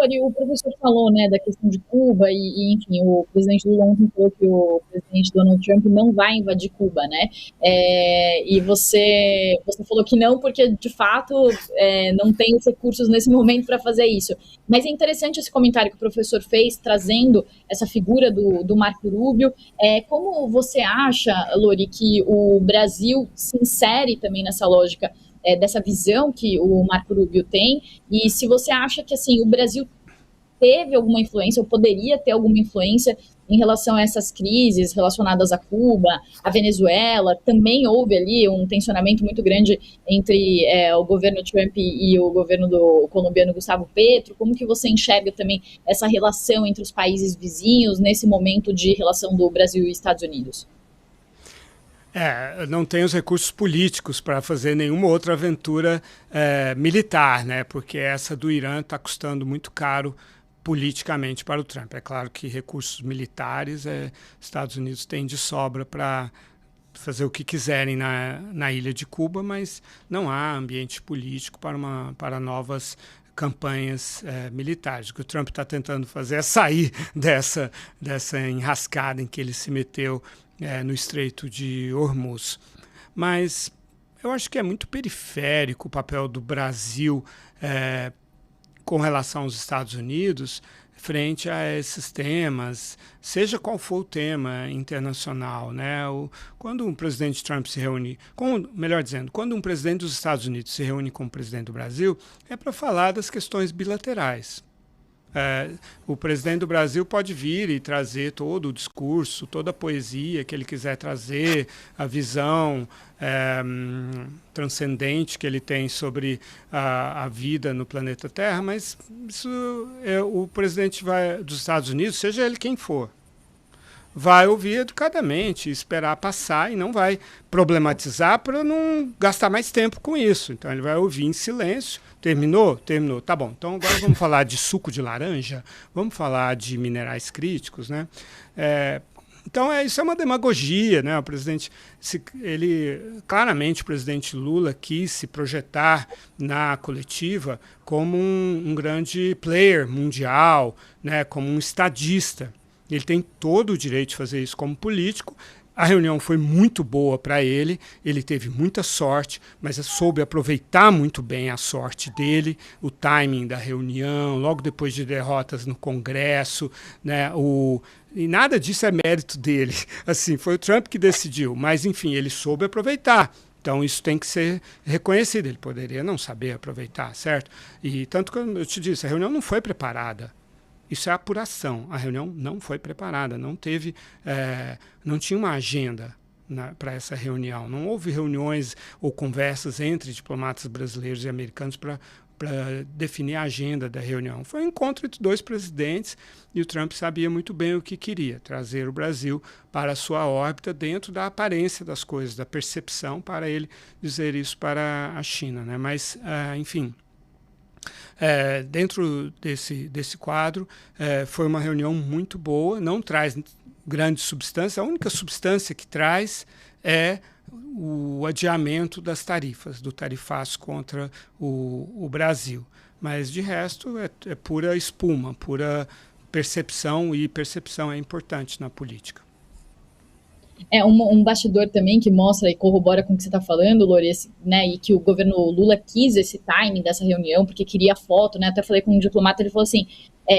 O professor falou, né, da questão de Cuba enfim, o presidente Lula ontem falou que o presidente Donald Trump não vai invadir Cuba, né? E você falou que não, porque de fato não tem os recursos nesse momento para fazer isso. Mas é interessante esse comentário que o professor fez, trazendo essa figura do Marco Rubio. Como você acha, Lori, que o Brasil se insere também nessa lógica dessa visão que o Marco Rubio tem, e se você acha que assim, o Brasil teve alguma influência, ou poderia ter alguma influência em relação a essas crises relacionadas a Cuba, a Venezuela, também houve ali um tensionamento muito grande entre o governo Trump e o governo do colombiano Gustavo Petro. Como que você enxerga também essa relação entre os países vizinhos nesse momento de relação do Brasil e Estados Unidos? Não tem os recursos políticos para fazer nenhuma outra aventura militar, né? Porque essa do Irã está custando muito caro politicamente para o Trump. É claro que recursos militares Estados Unidos têm de sobra para fazer o que quiserem na ilha de Cuba, mas não há ambiente político para novas campanhas militares. O que o Trump está tentando fazer é sair dessa enrascada em que ele se meteu no Estreito de Hormuz. Mas eu acho que é muito periférico o papel do Brasil com relação aos Estados Unidos frente a esses temas, seja qual for o tema internacional, né? Quando um presidente Trump se reúne, melhor dizendo, quando um presidente dos Estados Unidos se reúne com o presidente do Brasil, é para falar das questões bilaterais. O presidente do Brasil pode vir e trazer todo o discurso, toda a poesia que ele quiser trazer, a visão transcendente que ele tem sobre a vida no planeta Terra, mas isso o presidente dos Estados Unidos, seja ele quem for, vai ouvir educadamente, esperar passar e não vai problematizar para não gastar mais tempo com isso. Então ele vai ouvir em silêncio. Terminou? Terminou. Tá bom. Então agora vamos falar de suco de laranja, vamos falar de minerais críticos, né? Então isso é uma demagogia, né? O presidente, claramente o presidente Lula quis se projetar na coletiva como um grande player mundial, né? Como um estadista. Ele tem todo o direito de fazer isso como político. A reunião foi muito boa para ele teve muita sorte, mas soube aproveitar muito bem a sorte dele, o timing da reunião, logo depois de derrotas no Congresso, né? E nada disso é mérito dele. Assim, foi o Trump que decidiu, mas enfim, ele soube aproveitar. Então isso tem que ser reconhecido. Ele poderia não saber aproveitar, certo? E tanto que eu te disse, a reunião não foi preparada. Isso é apuração. A reunião não foi preparada, não tinha uma agenda para essa reunião. Não houve reuniões ou conversas entre diplomatas brasileiros e americanos para definir a agenda da reunião. Foi um encontro entre dois presidentes e o Trump sabia muito bem o que queria, trazer o Brasil para a sua órbita dentro da aparência das coisas, da percepção, para ele dizer isso para a China, né? Mas, enfim... dentro desse quadro, foi uma reunião muito boa, não traz grande substância, a única substância que traz é o adiamento das tarifas, do tarifaço contra o Brasil. Mas, de resto, é pura espuma, pura percepção, e percepção é importante na política. Um bastidor também que mostra e corrobora com o que você está falando, Lori, né, e que o governo Lula quis esse timing dessa reunião, porque queria foto, né, até falei com um diplomata, ele falou assim,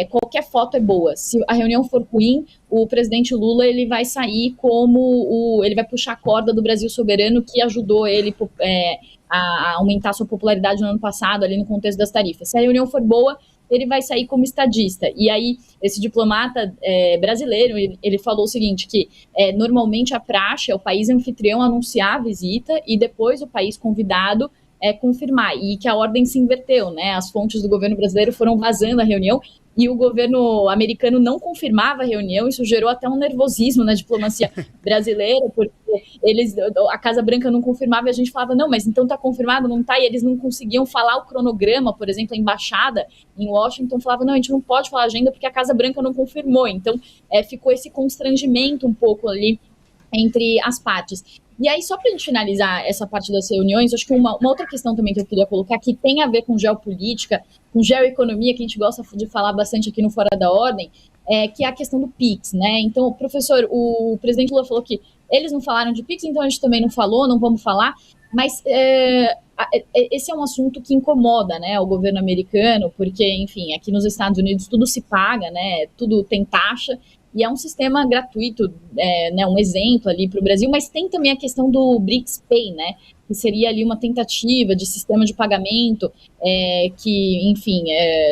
qualquer foto é boa, se a reunião for ruim, o presidente Lula ele vai sair ele vai puxar a corda do Brasil soberano que ajudou ele a aumentar sua popularidade no ano passado, ali no contexto das tarifas. Se a reunião for boa, ele vai sair como estadista. E aí, esse diplomata brasileiro, ele falou o seguinte, que normalmente a praxe é o país anfitrião anunciar a visita e depois o país convidado confirmar, e que a ordem se inverteu, né? As fontes do governo brasileiro foram vazando a reunião e o governo americano não confirmava a reunião. Isso gerou até um nervosismo na diplomacia brasileira, porque a Casa Branca não confirmava e a gente falava, não, mas então está confirmado, não está, e eles não conseguiam falar o cronograma, por exemplo, a embaixada em Washington falava, não, a gente não pode falar a agenda porque a Casa Branca não confirmou, então ficou esse constrangimento um pouco ali entre as partes. E aí, só para a gente finalizar essa parte das reuniões, acho que uma outra questão também que eu queria colocar, que tem a ver com geopolítica, com geoeconomia, que a gente gosta de falar bastante aqui no Fora da Ordem, que é a questão do PIX, né? Então, professor, o presidente Lula falou que eles não falaram de PIX, então a gente também não falou, não vamos falar, mas esse é um assunto que incomoda, né, o governo americano, porque, enfim, aqui nos Estados Unidos tudo se paga, né, tudo tem taxa, e é um sistema gratuito, né, um exemplo ali para o Brasil, mas tem também a questão do BRICS Pay, né, que seria ali uma tentativa de sistema de pagamento, que, enfim,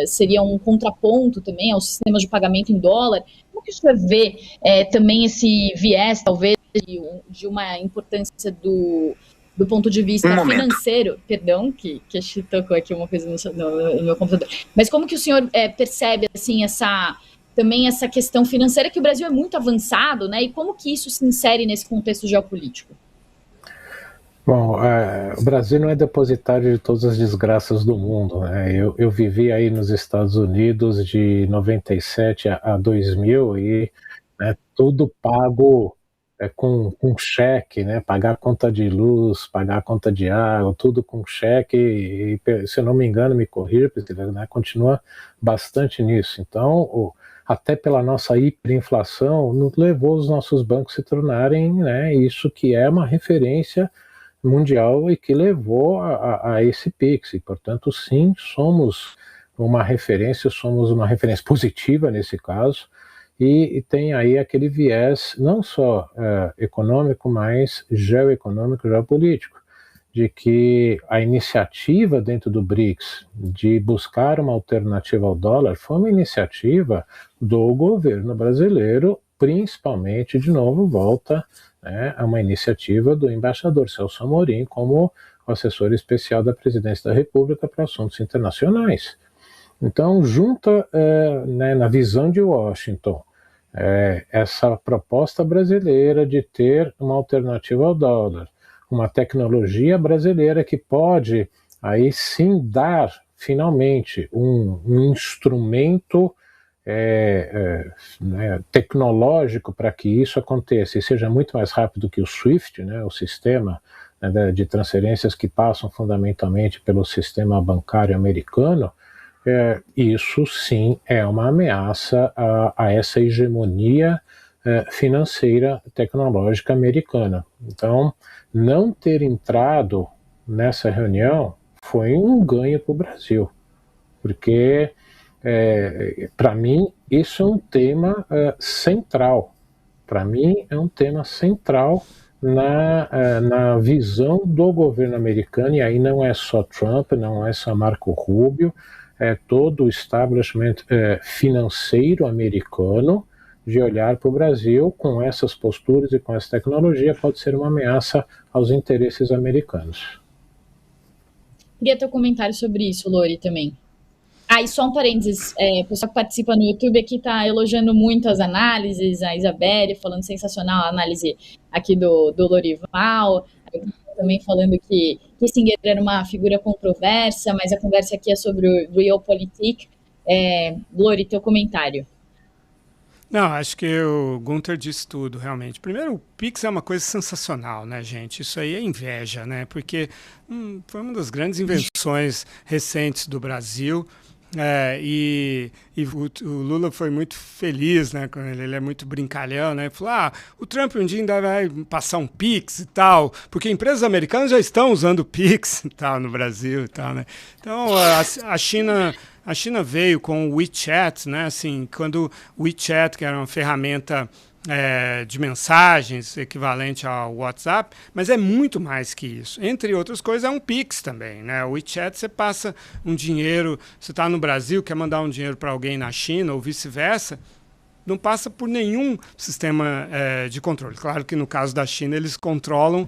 seria um contraponto também ao sistema de pagamento em dólar. Como que o senhor vê também esse viés, talvez, de uma importância do ponto de vista financeiro, perdão, que tocou aqui uma coisa no meu computador, mas como que o senhor percebe, assim, também essa questão financeira, que o Brasil é muito avançado, né, e como que isso se insere nesse contexto geopolítico? Bom, o Brasil não é depositário de todas as desgraças do mundo, né? Eu vivi aí nos Estados Unidos de 97 a 2000 e né, tudo pago com cheque, né? Pagar a conta de luz, pagar a conta de água, tudo com cheque, e se eu não me engano, me corrija, né, continua bastante nisso. Então, até pela nossa hiperinflação, nos levou os nossos bancos a se tornarem, né, isso que é uma referência mundial e que levou a esse PIX. E, portanto, sim, somos uma referência positiva nesse caso, e tem aí aquele viés não só econômico, mas geoeconômico, geopolítico, de que a iniciativa dentro do BRICS de buscar uma alternativa ao dólar foi uma iniciativa do governo brasileiro, principalmente, de novo, volta a uma iniciativa do embaixador Celso Amorim como assessor especial da Presidência da República para assuntos internacionais. Então, junta na visão de Washington essa proposta brasileira de ter uma alternativa ao dólar, uma tecnologia brasileira que pode aí sim dar finalmente um instrumento tecnológico para que isso aconteça e seja muito mais rápido que o SWIFT, né, o sistema de transferências que passam fundamentalmente pelo sistema bancário americano. Isso sim é uma ameaça a essa hegemonia financeira tecnológica americana. Então, não ter entrado nessa reunião foi um ganho para o Brasil, porque, para mim, isso é um tema central. Para mim, é um tema central na visão do governo americano, e aí não é só Trump, não é só Marco Rubio, é todo o establishment financeiro americano de olhar para o Brasil com essas posturas e com essa tecnologia pode ser uma ameaça aos interesses americanos. Queria ter um comentário sobre isso, Lori, também. E só um parênteses, o pessoal que participa no YouTube aqui está elogiando muito as análises, a Isabelle falando sensacional a análise aqui do Lorival, também falando que Kissinger era uma figura controversa, mas a conversa aqui é sobre o Realpolitik. Lori, teu comentário. Não, acho que o Gunther disse tudo, realmente. Primeiro, o Pix é uma coisa sensacional, né, gente? Isso aí é inveja, né? Porque foi uma das grandes invenções recentes do Brasil. E o Lula foi muito feliz, né, com ele é muito brincalhão, né, falou, o Trump um dia ainda vai passar um Pix e tal, porque empresas americanas já estão usando Pix e tal no Brasil e tal, né, então a China veio com o WeChat, né, assim, quando o WeChat, que era uma ferramenta de mensagens equivalente ao WhatsApp, mas é muito mais que isso. Entre outras coisas, é um Pix também, né? O WeChat, você passa um dinheiro, você está no Brasil, quer mandar um dinheiro para alguém na China ou vice-versa, não passa por nenhum sistema de controle. Claro que no caso da China eles controlam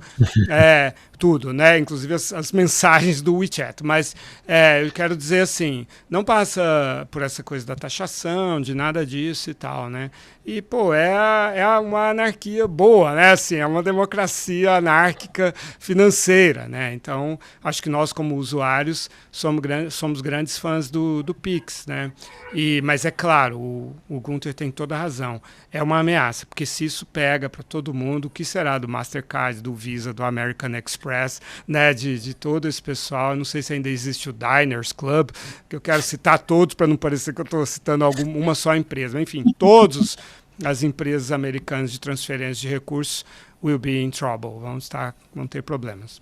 tudo, né? Inclusive as mensagens do WeChat. Mas eu quero dizer assim, não passa por essa coisa da taxação, de nada disso e tal, né? E, pô, é uma anarquia boa, né? Assim, é uma democracia anárquica financeira, né? Então, acho que nós, como usuários, somos grandes fãs do Pix, né? Mas é claro, o Gunther tem toda toda a razão. É uma ameaça, porque se isso pega para todo mundo, o que será do Mastercard, do Visa, do American Express, né, de todo esse pessoal? Eu não sei se ainda existe o Diners Club, que eu quero citar todos para não parecer que eu estou citando uma só empresa. Enfim, todas as empresas americanas de transferência de recursos will be in trouble, vão ter problemas.